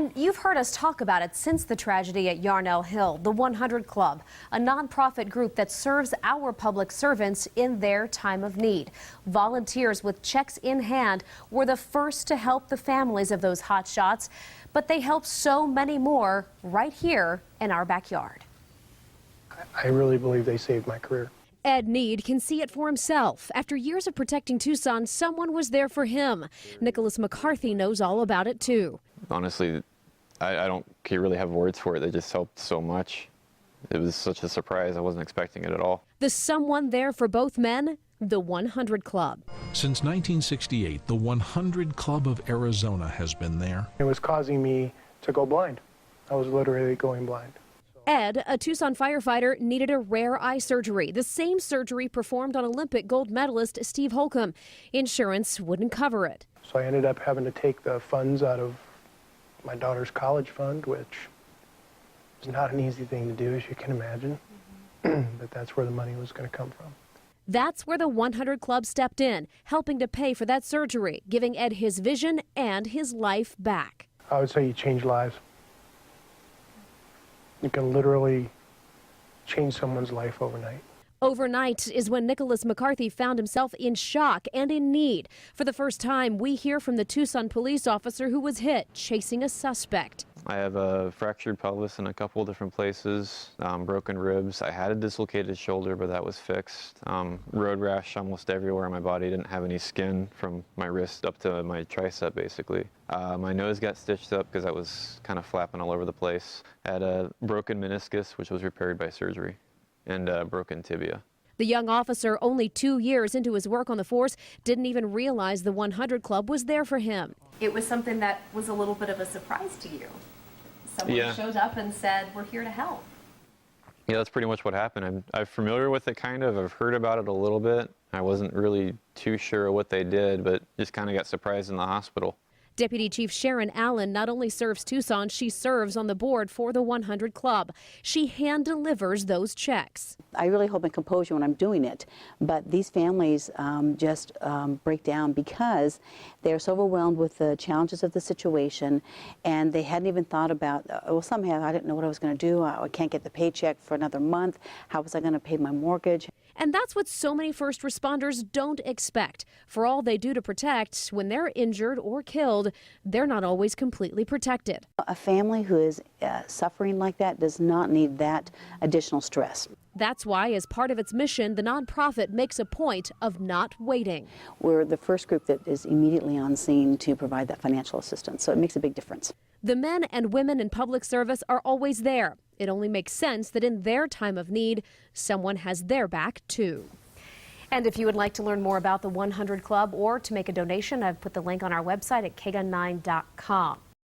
And you've heard us talk about it since the tragedy at Yarnell Hill, the 100 Club, a nonprofit group that serves our public servants in their time of need. Volunteers with checks in hand were the first to help the families of those hotshots, but they help so many more right here in our backyard. I really believe they saved my career. Ed Need can see it for himself. After years of protecting Tucson, someone was there for him. Nicholas McCarthy knows all about it, too. Honestly, I don't really have words for it. They just helped so much. It was such a surprise. I wasn't expecting it at all. The someone there for both men, the 100 Club. Since 1968, the 100 Club of Arizona has been there. It was causing me to go blind. I was literally going blind. Ed, a Tucson firefighter, needed a rare eye surgery, the same surgery performed on Olympic gold medalist Steve Holcomb. Insurance wouldn't cover it. So I ended up having to take the funds out of my daughter's college fund, which is not an easy thing to do, as you can imagine. But that's where the money was going to come from. That's where the 100 Club stepped in, helping to pay for that surgery, giving Ed his vision and his life back. I would say you change lives. You can literally change someone's life overnight. Overnight is when Nicholas McCarthy found himself in shock and in need. For the first time, we hear from the Tucson police officer who was hit chasing a suspect. I have a fractured pelvis in a couple different places, broken ribs. I had a dislocated shoulder, but that was fixed. Road rash almost everywhere on my body. Didn't have any skin from my wrist up to my tricep, basically. My nose got stitched up because I was kind of flapping all over the place. I had a broken meniscus, which was repaired by surgery, and a broken tibia. The young officer, only 2 years into his work on the force, didn't even realize the 100 Club was there for him. It was something that was a little bit of a surprise to you. Someone showed up and said, "We're here to help." Yeah, that's pretty much what happened. I'm familiar with it, kind of. I've heard about it a little bit. I wasn't really too sure what they did, but just kind of got surprised in the hospital. Deputy Chief Sharon Allen not only serves Tucson, she serves on the board for the 100 Club. She hand delivers those checks. I really hold my composure when I'm doing it, but these families just break down because they're so overwhelmed with the challenges of the situation, and they hadn't even thought about, well, somehow I didn't know what I was going to do. I can't get the paycheck for another month. How was I going to pay my mortgage? And that's what so many first responders don't expect. For all they do to protect, when they're injured or killed, they're not always completely protected. A family who is suffering like that does not need that additional stress. That's why, as part of its mission, the nonprofit makes a point of not waiting. We're the first group that is immediately on scene to provide that financial assistance, so it makes a big difference. The men and women in public service are always there. It only makes sense that in their time of need, someone has their back, too. And if you would like to learn more about the 100 Club or to make a donation, I've put the link on our website at KGUN9.com.